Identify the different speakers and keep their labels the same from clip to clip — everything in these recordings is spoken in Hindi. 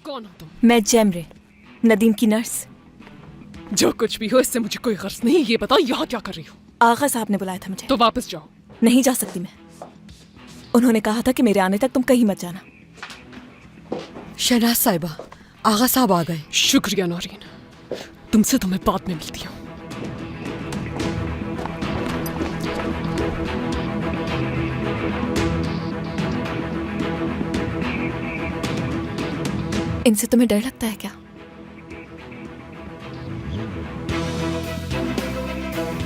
Speaker 1: कौन हो तुम?
Speaker 2: मैं जैमरे, नदीम की नर्स।
Speaker 1: जो कुछ भी हो इससे मुझे कोई गर्ज नहीं। ये बताओ यहाँ क्या कर रही हो?
Speaker 2: आगा साहब ने बुलाया था मुझे।
Speaker 1: तो वापस जाओ।
Speaker 2: नहीं जा सकती मैं। उन्होंने कहा था कि मेरे आने तक तुम कहीं मत जाना।
Speaker 3: शहनाज साहिबा, आगा साहब आ गए।
Speaker 1: शुक्रिया नौरीन, तुमसे तो मैं बाद में मिलती हूँ।
Speaker 2: इनसे तुम्हें डर लगता है क्या?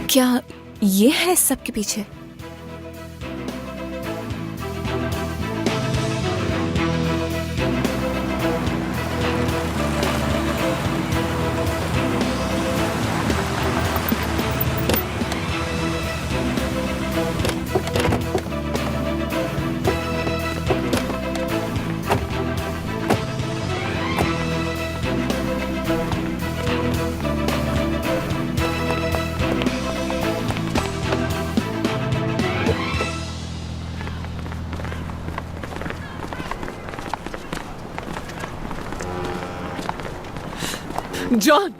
Speaker 2: क्या ये है इस सब के पीछे?
Speaker 1: जॉन,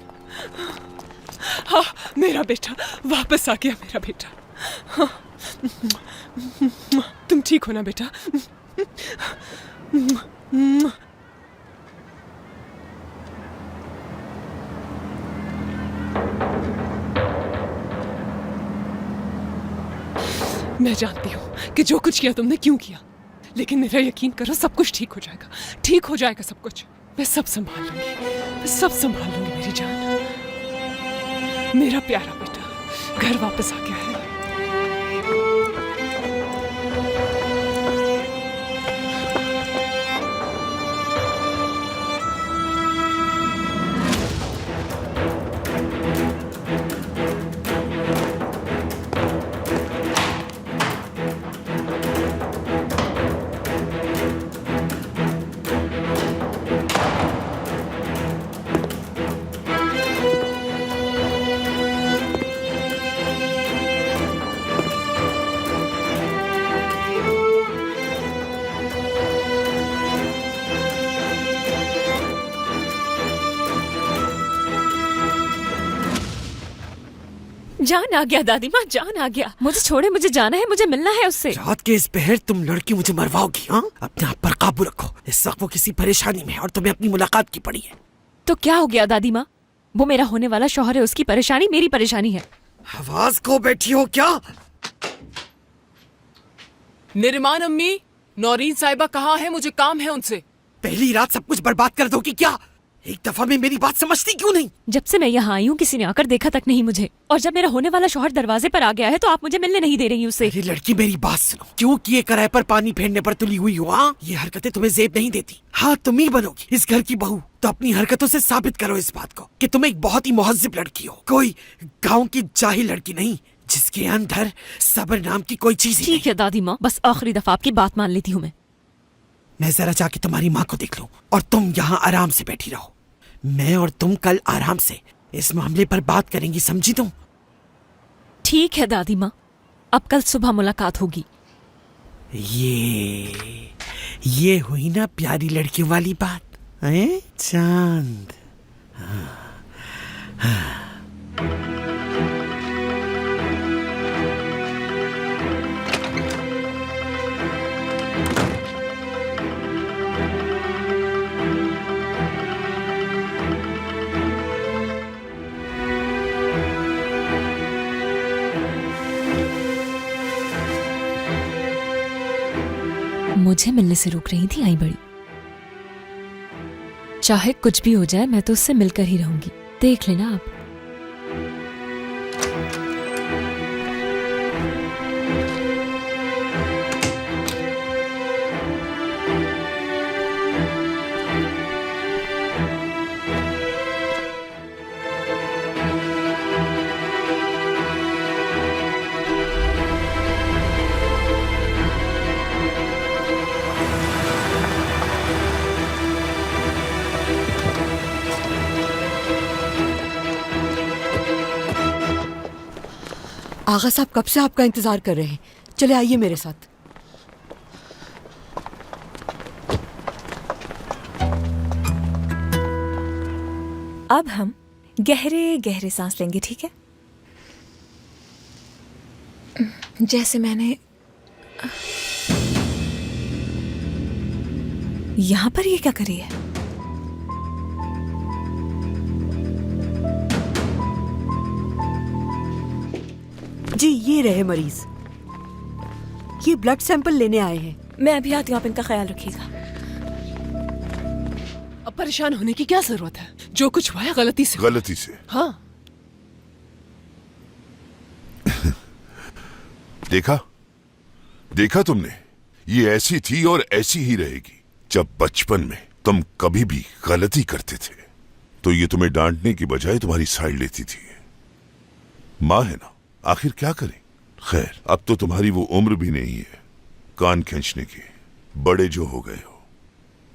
Speaker 1: हाँ मेरा बेटा वापस आ गया। मेरा बेटा, हाँ। तुम ठीक हो ना बेटा? मैं जानती हूँ कि जो कुछ किया तुमने क्यों किया, लेकिन मेरा यकीन करो सब कुछ ठीक हो जाएगा। ठीक हो जाएगा सब कुछ। मैं सब संभाल लूंगी, मैं सब संभाल लूंगी मेरी जान। मेरा प्यारा बेटा घर वापस आ गया है।
Speaker 2: जान आ गया दादी माँ, जान आ गया। मुझे छोड़े, मुझे जाना है, मुझे मिलना है उससे।
Speaker 4: रात के इस पहर तुम लड़की मुझे मरवाओगी? हाँ, अपने आप पर काबू रखो। इस वक्त वो किसी परेशानी में है और तुम्हें अपनी मुलाकात की पड़ी है।
Speaker 2: तो क्या हो गया दादी माँ? वो मेरा होने वाला शौहर है, उसकी परेशानी मेरी परेशानी है।
Speaker 4: आवाज को बैठी हो क्या?
Speaker 1: निरिमान अम्मी, नौरीन साहिबा कहाँ है? मुझे काम है उनसे।
Speaker 4: पहली रात सब कुछ बर्बाद कर दोगी क्या? एक दफा में मेरी बात समझती क्यों नहीं?
Speaker 2: जब से मैं यहाँ आई हूँ किसी ने आकर देखा तक नहीं मुझे, और जब मेरा होने वाला शौहर दरवाजे पर आ गया है तो आप मुझे मिलने नहीं दे रही उससे।
Speaker 4: अरे लड़की मेरी बात सुनो, क्यों किए कराए पर पानी फेरने पर तुली हुई हो? हाँ, ये हरकतें तुम्हें जेब नहीं देती। हाँ, तुम ही बनोगी इस घर की बहू, तो अपनी हरकतों से साबित करो इस बात को कि तुम एक बहुत ही मुहज्जिब लड़की हो, कोई गाँव की जाहिल लड़की नहीं जिसके अंदर सब्र नाम की कोई चीज।
Speaker 2: ठीक है दादी माँ, बस आखिरी दफा आपकी बात मान लेती हूँ।
Speaker 4: मैं जरा जाके तुम्हारी माँ को देख लूं और तुम यहाँ आराम से बैठी रहो। मैं और तुम कल आराम से इस मामले पर बात करेंगी, समझी तुम?
Speaker 2: ठीक है दादी माँ, अब कल सुबह मुलाकात होगी।
Speaker 4: ये हुई ना प्यारी लड़कियों वाली बात है चांद। हाँ, हाँ।
Speaker 2: मुझे मिलने से रोक रही थी आई बड़ी। चाहे कुछ भी हो जाए मैं तो उससे मिलकर ही रहूंगी, देख लेना आप।
Speaker 3: आगा साहब कब से आपका इंतजार कर रहे हैं। चले आइए मेरे साथ।
Speaker 5: अब हम गहरे गहरे सांस लेंगे, ठीक है? जैसे मैंने यहां पर ये क्या करी है?
Speaker 3: जी ये रहे मरीज, ये ब्लड सैंपल लेने आए हैं।
Speaker 5: मैं अभी आती हूँ, आप इनका ख्याल रखिएगा।
Speaker 1: अब परेशान होने की क्या जरूरत है? जो कुछ हुआ है गलती से।
Speaker 6: गलती से?
Speaker 1: हाँ।
Speaker 6: देखा देखा तुमने, ये ऐसी थी और ऐसी ही रहेगी। जब बचपन में तुम कभी भी गलती करते थे तो ये तुम्हें डांटने की बजाय तुम्हारी साइड लेती थी। माँ है ना, आखिर क्या करें। खैर, अब तो तुम्हारी वो उम्र भी नहीं है कान खींचने की। बड़े जो हो गए हो,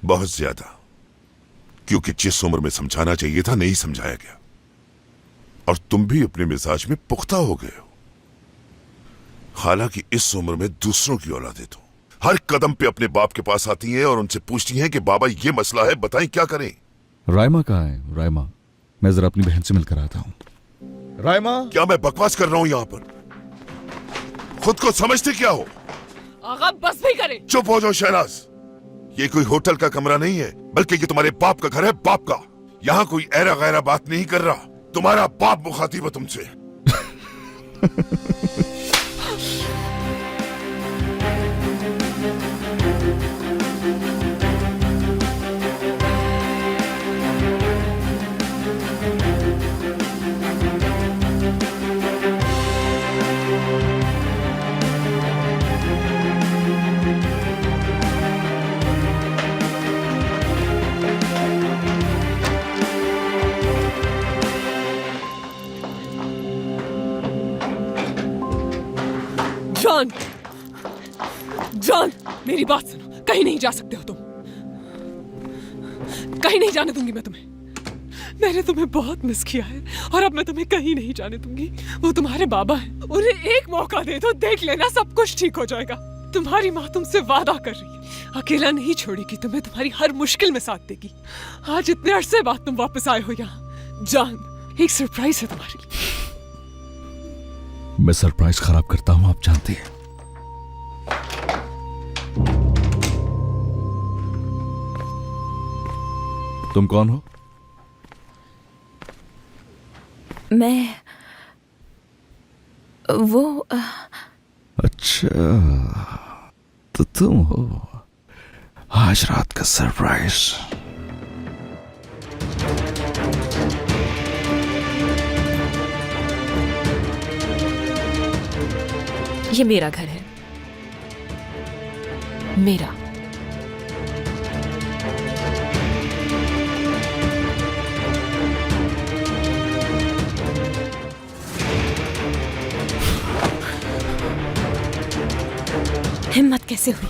Speaker 6: बहुत ज्यादा, क्योंकि जिस उम्र में समझाना चाहिए था नहीं समझाया गया। और तुम भी अपने मिजाज में पुख्ता हो गए हो। हालांकि इस उम्र में दूसरों की औलादें तो हर कदम पे अपने बाप के पास आती हैं और उनसे पूछती हैं कि बाबा ये मसला है, बताएं क्या करें।
Speaker 7: रायमा कहाँ है? रायमा, मैं जरा अपनी बहन से मिलकर आता हूँ। रायमा,
Speaker 6: क्या मैं बकवास कर रहा हूं यहां पर? खुद को समझते क्या हो?
Speaker 1: आगा बस भी करे।
Speaker 6: चुप हो जाओ शहनाज। ये कोई होटल का कमरा नहीं है, बल्कि ये तुम्हारे बाप का घर है, बाप का। यहाँ कोई ऐरा गैरा बात नहीं कर रहा। तुम्हारा बाप मुखातिब है तुमसे।
Speaker 1: जॉन, जॉन, मेरी बात सुनो। कहीं नहीं जा सकते हो तुम। कहीं नहीं जाने दूंगी मैं तुम्हें। मैंने तुम्हें बहुत मिस किया है और अब मैं तुम्हें कहीं नहीं जाने दूंगी। वो तुम्हारे बाबा हैं, उन्हें एक मौका दे दो, देख लेना सब कुछ ठीक हो जाएगा। तुम्हारी माँ तुमसे वादा कर रही है, अकेला नहीं छोड़ेगी तुम्हें, तुम्हारी हर मुश्किल में साथ देगी। आज इतने अरसे बाद तुम वापस आए हो यहाँ। जॉन, एक सरप्राइज है तुम्हारे लिए।
Speaker 7: मैं सरप्राइज खराब करता हूँ, आप जानती हैं। तुम कौन हो?
Speaker 5: मैं वो
Speaker 7: अच्छा, तो तुम हो आज रात का सरप्राइज।
Speaker 2: ये मेरा घर है, मेरा।
Speaker 5: हिम्मत कैसे हुई?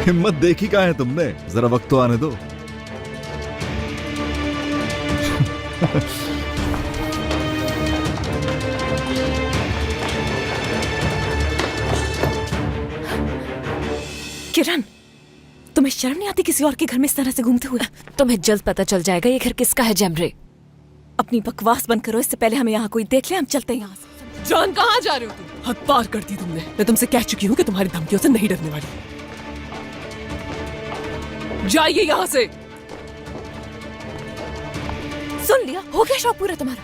Speaker 7: हिम्मत देखी कहाँ है तुमने? जरा वक्त तो आने दो।
Speaker 5: किरण, तुम्हें शर्म नहीं आती किसी और के घर में इस तरह से घूमते हुए?
Speaker 2: तुम्हें जल्द पता चल जाएगा ये घर किसका है जैमरे।
Speaker 5: अपनी बकवास बंद करो, इससे पहले हमें यहाँ कोई देख ले। हम चलते हैं यहाँ से।
Speaker 1: जॉन, कहाँ जा रहे हो तुम? हद पार कर दी तुमने। मैं तुमसे कह चुकी हूँ कि तुम्हारी धमकियों से नहीं डरने वाली। जाइए यहाँ से।
Speaker 5: सुन लिया, हो गया शौक पूरा तुम्हारा।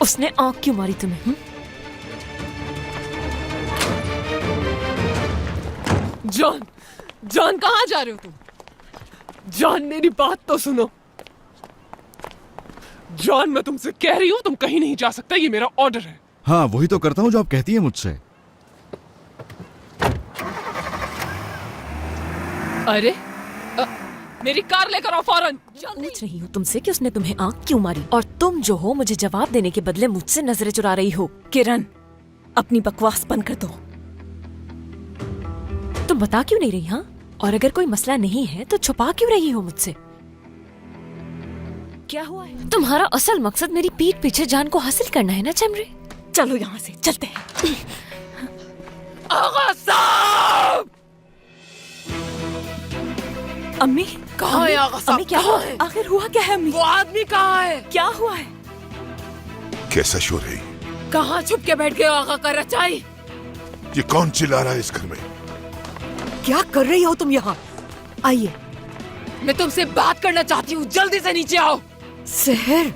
Speaker 2: उसने आंख क्यों मारी तुम्हें?
Speaker 1: जॉन, जॉन, कहाँ जा रहे हो तुम? जॉन, मेरी बात तो सुनो। जॉन, मैं तुमसे कह रही हूँ तुम कहीं नहीं जा सकता, ये मेरा ऑर्डर है।
Speaker 7: हाँ, वही तो करता हूँ जो आप कहती हैं मुझसे।
Speaker 1: अरे मेरी कार लेकर आओ फौरन।
Speaker 2: पूछ रही हूँ तुमसे कि उसने तुम्हें आंख क्यों मारी, और तुम जो हो मुझे जवाब देने के बदले मुझसे नजरें चुरा रही हो।
Speaker 5: किरण, अपनी बकवास बंद कर दो।
Speaker 2: तुम बता क्यों नहीं रही? हाँ, और अगर कोई मसला नहीं है तो छुपा क्यों रही हो मुझसे?
Speaker 5: क्या हुआ है?
Speaker 2: तुम्हारा असल मकसद मेरी पीठ पीछे जान को हासिल करना है ना जैमरे?
Speaker 5: चलो यहाँ से, चलते हैं।
Speaker 1: आगा साहब!
Speaker 5: अम्मी
Speaker 1: कहाँ है आगा साहब?
Speaker 5: अम्मी क्या
Speaker 1: कहाँ
Speaker 5: हुआ?
Speaker 1: है?
Speaker 5: आखिर हुआ क्या है अम्मी?
Speaker 1: वो आदमी कहाँ है?
Speaker 5: क्या हुआ है?
Speaker 6: कैसा शोर है
Speaker 1: कहाँ छुप के बैठ गए आगा का रचाई?
Speaker 6: ये कौन चिल्ला रहा है इस घर में?
Speaker 3: क्या कर रही हो तुम यहाँ? आइए।
Speaker 1: मैं तुमसे बात करना चाहती हूँ, जल्दी से नीचे आओ।
Speaker 3: सहर,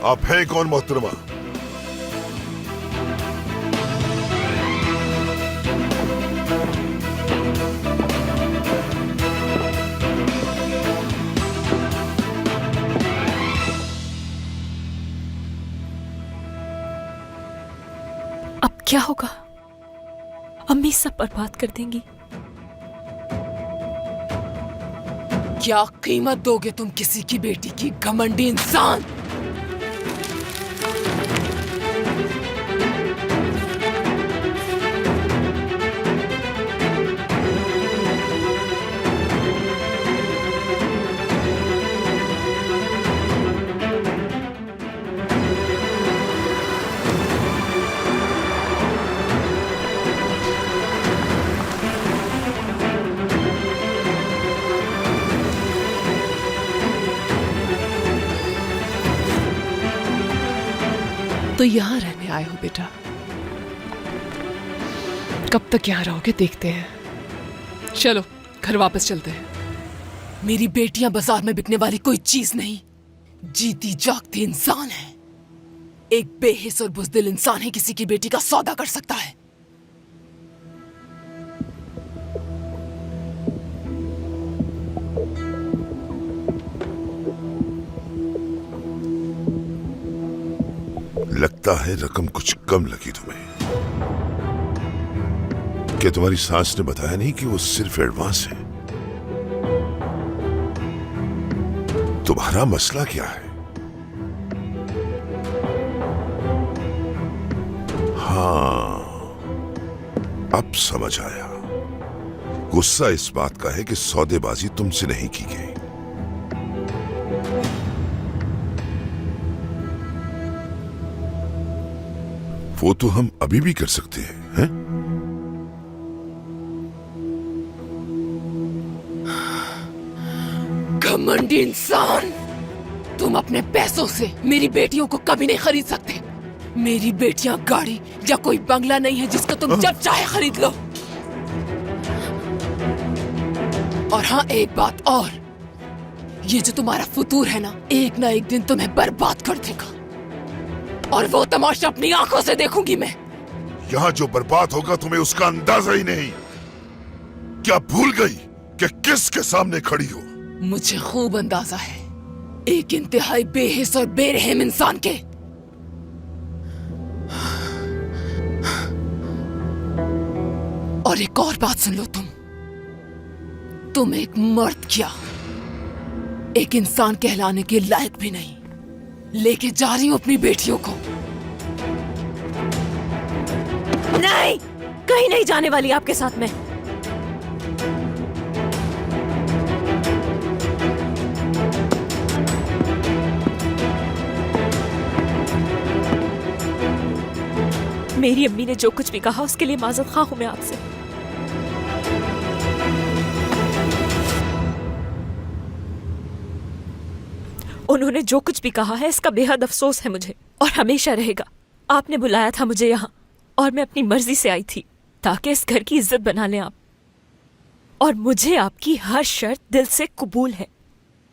Speaker 6: आप हैं कौन मोहतरमा?
Speaker 2: अब क्या होगा? अम्मी सब बर्बाद कर देंगी।
Speaker 1: क्या कीमत दोगे तुम किसी की बेटी की, घमंडी इंसान? तो यहाँ रहने आए हो बेटा? कब तक यहाँ रहोगे देखते हैं। चलो घर वापस चलते हैं। मेरी बेटियां बाजार में बिकने वाली कोई चीज नहीं, जीती जागती इंसान है। एक बेहिस और बुज़दिल इंसान ही किसी की बेटी का सौदा कर सकता है।
Speaker 6: लगता है रकम कुछ कम लगी तुम्हें। क्या तुम्हारी सास ने बताया नहीं कि वो सिर्फ एडवांस है? तुम्हारा मसला क्या है? हाँ, अब समझ आया। गुस्सा इस बात का है कि सौदेबाजी तुमसे नहीं की गई। वो तो हम अभी भी कर सकते हैं,
Speaker 1: घमंडी इंसान! तुम अपने पैसों से मेरी बेटियों को कभी नहीं खरीद सकते। मेरी बेटियां गाड़ी या कोई बंगला नहीं है जिसको तुम जब चाहे खरीद लो। और हाँ, एक बात और, ये जो तुम्हारा फुतूर है ना, एक ना एक दिन तुम्हें बर्बाद कर देगा, और वो तमाशा अपनी आंखों से देखूंगी मैं।
Speaker 6: यहां जो बर्बाद होगा तुम्हें उसका अंदाजा ही नहीं। क्या भूल गई कि किसके सामने खड़ी हो?
Speaker 1: मुझे खूब अंदाजा है, एक इंतहाई बेहिस और बेरहम इंसान के। और एक और बात सुन लो, तुम एक मर्द क्या, एक इंसान कहलाने के लायक भी नहीं। लेके जा रही हूं अपनी बेटियों को।
Speaker 2: नहीं, कहीं नहीं जाने वाली आपके साथ में। मेरी अम्मी ने जो कुछ भी कहा उसके लिए माजरत खा हूं मैं आपसे। उन्होंने जो कुछ भी कहा है इसका बेहद अफसोस है मुझे, और हमेशा रहेगा। आपने बुलाया था मुझे यहाँ, और मैं अपनी मर्जी से आई थी ताकि इस घर की इज्जत बना लें आप, और मुझे आपकी हर शर्त दिल से कबूल है।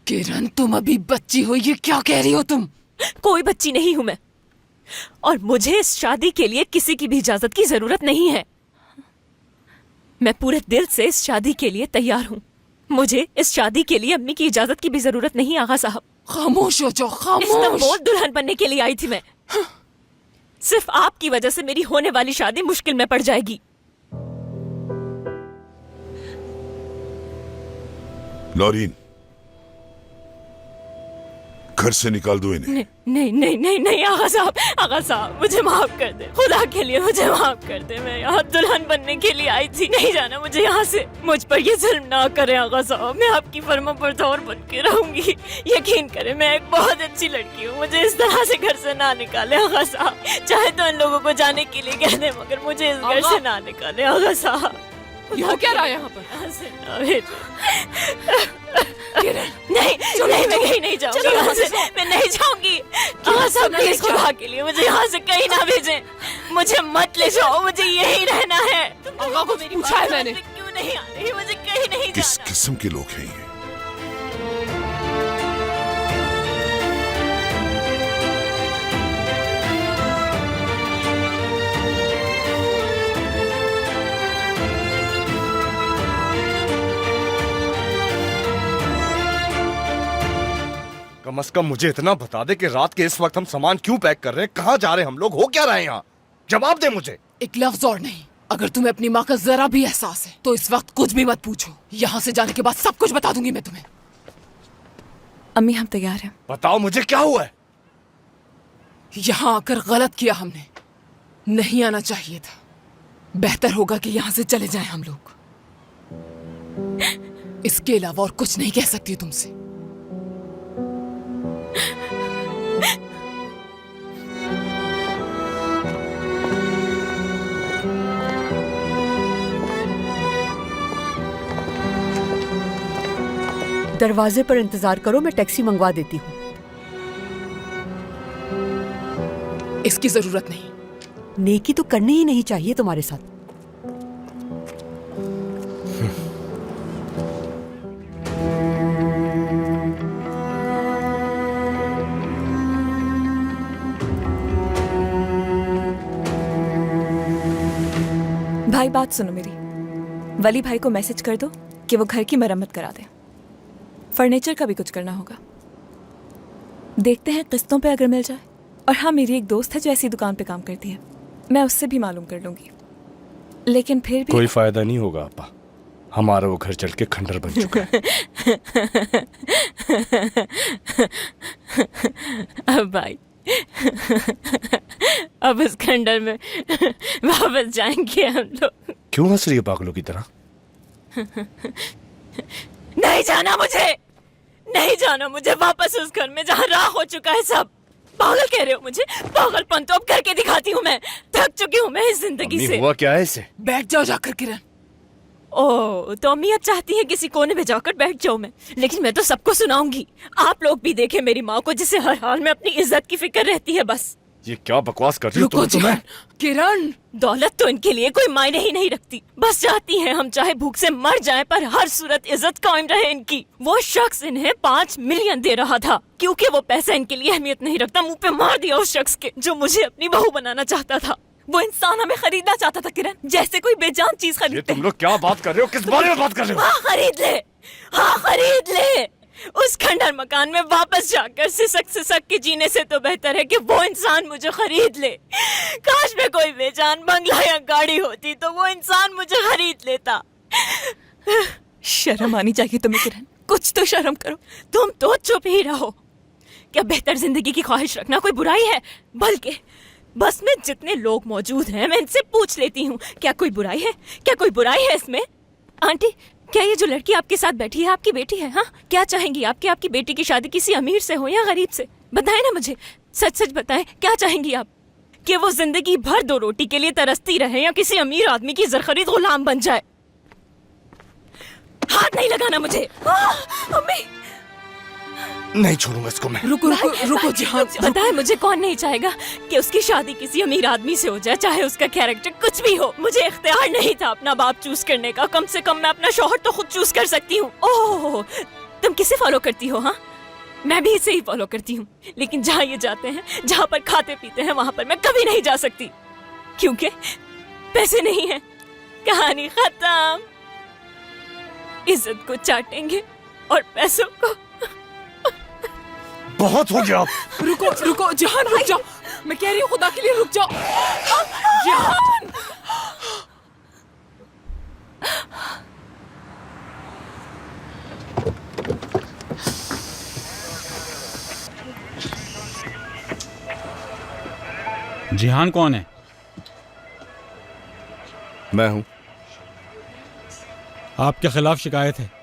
Speaker 1: किरण, तुम अभी बच्ची हो, ये क्या कह रही हो तुम?
Speaker 2: कोई बच्ची नहीं हूं मैं, और मुझे इस शादी के लिए किसी की भी इजाजत की जरूरत नहीं है। मैं पूरे दिल से इस शादी के लिए तैयार हूँ। मुझे इस शादी के लिए अम्मी की इजाजत की भी जरूरत नहीं आगा साहब।
Speaker 1: खामोश हो जाओ, खामोश।
Speaker 2: इस्तांबुल दुल्हन बनने के लिए आई थी मैं। सिर्फ आपकी वजह से मेरी होने वाली शादी मुश्किल में पड़ जाएगी।
Speaker 6: नौरीन, घर से निकाल दो इन्हें।
Speaker 2: नहीं नहीं नहीं नहीं आगा साहब मुझे माफ कर दे, खुदा के लिए मुझे माफ कर दे। मैं यहाँ दुल्हन बनने के लिए आई थी, नहीं जाना मुझे यहाँ से। मुझ पर ये जुल्म ना करें आगा साहब, मैं आपकी फर्माबरदार बन के रहूंगी। यकीन करें मैं एक बहुत अच्छी लड़की हूँ, मुझे इस तरह से घर से ना निकाले आगा साहब। चाहे तो इन लोगों को जाने के लिए कह दे, मगर मुझे इस घर से ना निकाले आगा साहब।
Speaker 1: ये हो क्या रहा है यहाँ पर?
Speaker 2: यहाँ से ना भेजो। नहीं नहीं मैं कहीं नहीं जाऊंगी यहाँ से, मैं नहीं जाऊंगी। आगा साहब प्लीज खुदा के लिए मुझे यहाँ से कहीं ना भेजें, मुझे मत ले जाओ, मुझे यही रहना है।
Speaker 1: आगा को मेरी पूछा है मैंने,
Speaker 2: क्यों नहीं आ रही, मुझे कहीं नहीं
Speaker 6: किस
Speaker 2: जाना।
Speaker 6: किस्म के लोग हैं ये?
Speaker 8: कम से कम मुझे इतना बता दे कि रात के इस वक्त हम सामान क्यों पैक कर रहे हैं, कहाँ जा रहे हैं हम लोग, हो क्या रहे हैं यहाँ? जवाब दे मुझे।
Speaker 1: एक लफ्ज और नहीं। अगर तुम्हें अपनी माँ का जरा भी एहसास है तो इस वक्त कुछ भी मत पूछो। यहाँ से जाने के बाद सब कुछ बता दूंगी मैं तुम्हें।
Speaker 5: अम्मी हम तैयार हैं।
Speaker 8: बताओ मुझे क्या हुआ है?
Speaker 1: यहाँ आकर गलत किया हमने, नहीं आना चाहिए था। बेहतर होगा कि यहाँ से चले जाएं हम लोग। इसके अलावा और कुछ नहीं कह सकती तुमसे।
Speaker 3: दरवाजे पर इंतजार करो, मैं टैक्सी मंगवा देती हूँ।
Speaker 1: इसकी जरूरत नहीं।
Speaker 3: नेकी तो करनी ही नहीं चाहिए तुम्हारे साथ।
Speaker 5: भाई बात सुनो मेरी, वली भाई को मैसेज कर दो कि वो घर की मरम्मत करा दे। फर्नीचर का भी कुछ करना होगा, देखते हैं किस्तों पे अगर मिल जाए। और हाँ, मेरी एक दोस्त है जो ऐसी दुकान पे काम करती है, मैं उससे भी मालूम कर लूंगी। लेकिन फिर भी
Speaker 8: कोई फायदा नहीं होगा अपा, हमारा वो घर चल के खंडर बन चुका है।
Speaker 2: अब भाई अब इस खंडर में वापस जाएंगे हम लोग।
Speaker 8: क्यों हंस रही है पागलों की तरह?
Speaker 2: नहीं जाना मुझे, नहीं जाना मुझे वापस उस घर में जहाँ राख हो चुका है सब। पागल कह रहे हो मुझे? पागलपन तो अब करके दिखाती हूँ मैं। थक चुकी हूँ मैं इस जिंदगी
Speaker 8: अम्मी,
Speaker 2: से।
Speaker 8: हुआ क्या है इसे?
Speaker 1: बैठ जाओ जाकर किरण।
Speaker 2: ओह, तो अम्मी अब चाहती है किसी कोने में जाकर बैठ जाऊं मैं, लेकिन मैं तो सबको सुनाऊंगी। आप लोग भी देखें मेरी माँ को, जिसे हर हाल में अपनी इज्जत की फिक्र रहती है बस।
Speaker 8: ये क्या बकवास कर रही हो
Speaker 1: रुको
Speaker 8: तुम?
Speaker 1: जिहान, किरण।
Speaker 2: दौलत तो इनके लिए कोई मायने ही नहीं रखती, बस चाहती हैं हम चाहे भूख से मर जाएं पर हर सूरत इज्जत कायम रहे इनकी। वो शख्स इन्हें 5 मिलियन दे रहा था, क्योंकि वो पैसा इनके लिए अहमियत नहीं रखता। मुंह पे मार दिया उस शख्स के जो मुझे अपनी बहू बनाना चाहता था। वो इंसान हमें खरीदना चाहता था किरण, जैसे कोई बेजान चीज
Speaker 8: ये
Speaker 2: खरीदते
Speaker 8: तुम लोग क्या बात कर रहे हो? किस बारे में बात कर रहे हो?
Speaker 2: हाँ खरीद ले, हाँ खरीद ले। उस खंडर मकान में वापस जाकर सिसक सिसक के जीने से तो बेहतर है कि वो इंसान मुझे खरीद ले। काश में कोई बेजान बंगला या गाड़ी होती तो वो इंसान मुझे खरीद लेता।
Speaker 5: शर्म आनी चाहिए तुम्हें किरण, कुछ तो शर्म करो।
Speaker 2: तुम तो चुप ही रहो। क्या बेहतर जिंदगी की ख्वाहिश रखना कोई बुराई है? बल्कि बस में जितने लोग मौजूद हैं मैं इनसे पूछ लेती हूँ, क्या कोई बुराई है? क्या कोई बुराई है इसमें? आंटी, क्या ये जो लड़की आपके साथ बैठी है आपकी बेटी है? हाँ, क्या चाहेंगी आपकी आपकी बेटी की शादी किसी अमीर से हो या गरीब से? बताएं ना मुझे, सच सच बताएं, क्या चाहेंगी आप? कि वो जिंदगी भर 2 रोटी के लिए तरसती रहे या किसी अमीर आदमी की जरखरीद गुलाम बन जाए? हाथ नहीं लगाना मुझे।
Speaker 5: अम्मी
Speaker 8: नहीं छोड़ूंगा इसको मैं।
Speaker 1: रुको रुको रुको जिहान,
Speaker 2: बताए मुझे, कौन नहीं चाहेगा कि उसकी शादी किसी अमीर आदमी से हो जाए, चाहे उसका कैरेक्टर कुछ भी हो। मुझे इख्तियार नहीं था अपना बाप चूज करने का, कम से कम मैं अपना शौहर तो खुद चूज कर सकती हूँ। ओह, तुम किसे फॉलो करती हो? हाँ, मैं भी इसे ही फॉलो करती हूँ, लेकिन जहाँ ये जाते हैं, जहाँ पर खाते पीते हैं, वहां पर मैं कभी नहीं जा सकती, क्योंकि पैसे नहीं है। कहानी खत्म। इज्जत को चाटेंगे और पैसों को।
Speaker 8: बहुत हो गया।
Speaker 1: रुको रुको जिहान, रुक जाओ। मैं कह रही हूँ खुदा के लिए रुक जाओ जिहान।
Speaker 9: जिहान कौन है?
Speaker 8: मैं हूं।
Speaker 9: आपके खिलाफ शिकायत है।